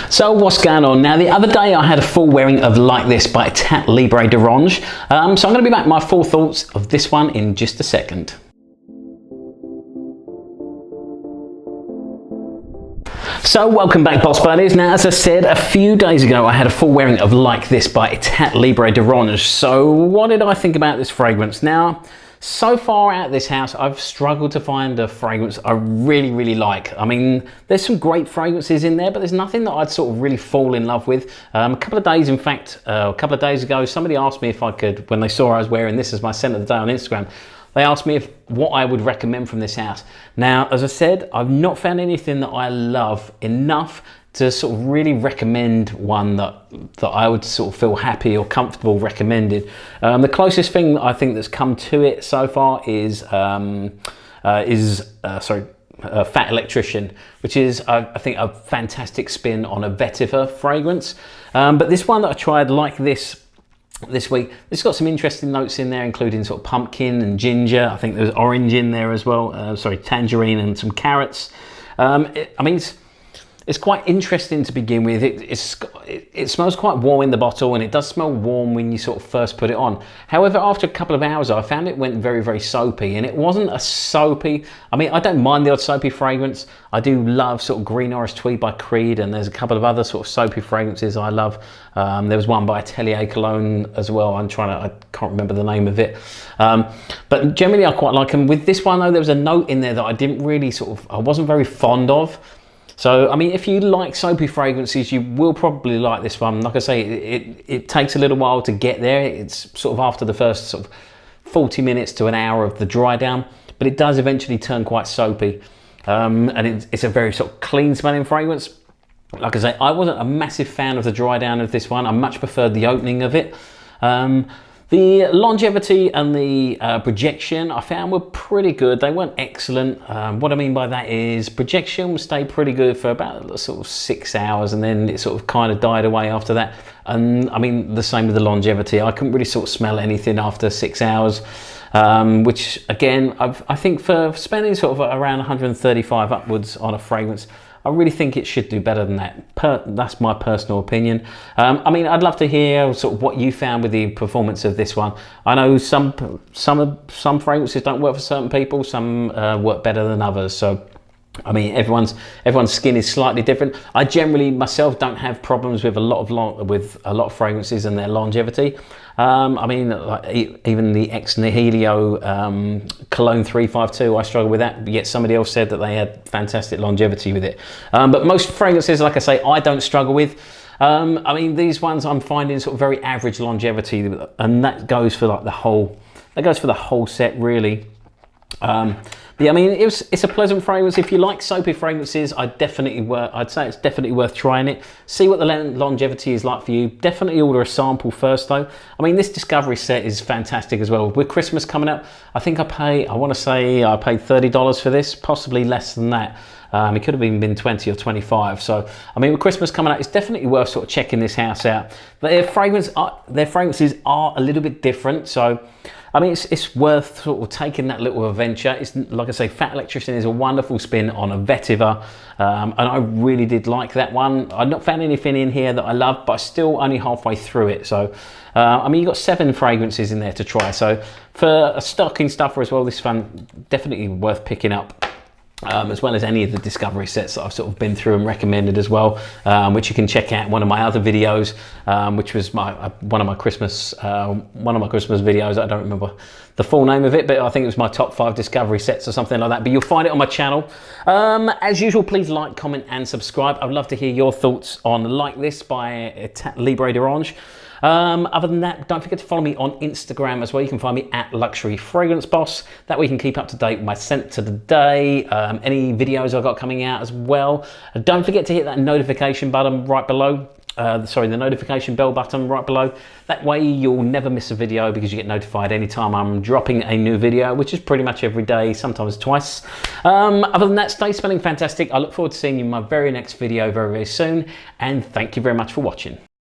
So what's going on now? The other day I had a full wearing of Like This by Etat Libre d'Orange. So I'm going to be back with my full thoughts of this one in just a second. So welcome back, boss buddies. Now, as I said a few days ago, I had a full wearing of Like This by Etat Libre d'Orange. So what did I think about this fragrance? Now, so far out of this house, I've struggled to find a fragrance I really like. I mean, there's some great fragrances in there, but there's nothing that I'd sort of really fall in love with. A couple of days ago, somebody asked me if I could, when they saw I was wearing this as my scent of the day on Instagram, they asked me what I would recommend from this house. Now, as I said, I've not found anything that I love enough to sort of really recommend one that I would sort of feel happy or comfortable recommended. The closest thing I think that's come to it so far is Fat Electrician, which is I think a fantastic spin on a Vetiver fragrance. But this one that I tried, Like This week, it's got some interesting notes in there, including sort of pumpkin and ginger. I think there's orange in there as well. Tangerine and some carrots. It's quite interesting to begin with. It smells quite warm in the bottle, and it does smell warm when you sort of first put it on. However, after a couple of hours, I found it went very soapy, and it wasn't a soapy. I mean, I don't mind the odd soapy fragrance. I do love sort of Green Orange Tweed by Creed, and there's a couple of other sort of soapy fragrances I love. There was one by Atelier Cologne as well. I can't remember the name of it. But generally, I quite like them. With this one though, there was a note in there that I didn't really I wasn't very fond of. So, I mean, if you like soapy fragrances, you will probably like this one. Like I say, it takes a little while to get there. It's sort of after the first sort of 40 minutes to an hour of the dry down, but it does eventually turn quite soapy. And it's a very sort of clean smelling fragrance. Like I say, I wasn't a massive fan of the dry down of this one. I much preferred the opening of it. The longevity and the projection I found were pretty good. They weren't excellent. What I mean by that is projection will stay pretty good for about sort of 6 hours, and then it sort of kind of died away after that. And I mean, the same with the longevity. I couldn't really sort of smell anything after 6 hours, which again, I think for spending sort of around 135 upwards on a fragrance, I really think it should do better than that. That's my personal opinion. I mean, I'd love to hear sort of what you found with the performance of this one. I know some fragrances don't work for certain people, some work better than others. So, I mean, everyone's skin is slightly different. I generally myself don't have problems with a lot of fragrances and their longevity. I mean, like, even the ex Nihilio Cologne 352, I struggle with that, but yet somebody else said that they had fantastic longevity with it. But most fragrances, like I say, I don't struggle with. I mean, these ones I'm finding sort of very average longevity, and that goes for like the whole set really. But yeah, I mean, it's a pleasant fragrance. If you like soapy fragrances, I'd say it's definitely worth trying it. See what the longevity is like for you. Definitely order a sample first though. I mean, this Discovery set is fantastic as well. With Christmas coming up, I think I want to say I paid $30 for this, possibly less than that. It could have even been 20 or 25. So, I mean, with Christmas coming up, it's definitely worth sort of checking this house out. But their fragrances are a little bit different. So, I mean, it's worth sort of taking that little adventure. It's like I say, Fat Electrician is a wonderful spin on a Vetiver, and I really did like that one. I've not found anything in here that I love, but I'm still only halfway through it. So, I mean, you've got 7 fragrances in there to try. So, for a stocking stuffer as well, this one definitely worth picking up. As well as any of the Discovery sets that I've sort of been through and recommended as well, which you can check out in one of my other videos, which was one of my Christmas videos. I don't remember the full name of it, but I think it was my top 5 Discovery sets or something like that. But you'll find it on my channel. As usual, please like, comment, and subscribe. I'd love to hear your thoughts on Like This by Etat Libre d'Orange. Other than that, don't forget to follow me on Instagram as well. You can find me at Luxury Fragrance Boss. That way you can keep up to date with my scent to the day, any videos I've got coming out as well. Don't forget to hit that notification button right below. The notification bell button right below. That way you'll never miss a video because you get notified anytime I'm dropping a new video, which is pretty much every day, sometimes twice. Other than that, stay smelling fantastic. I look forward to seeing you in my very next video very soon, and thank you very much for watching.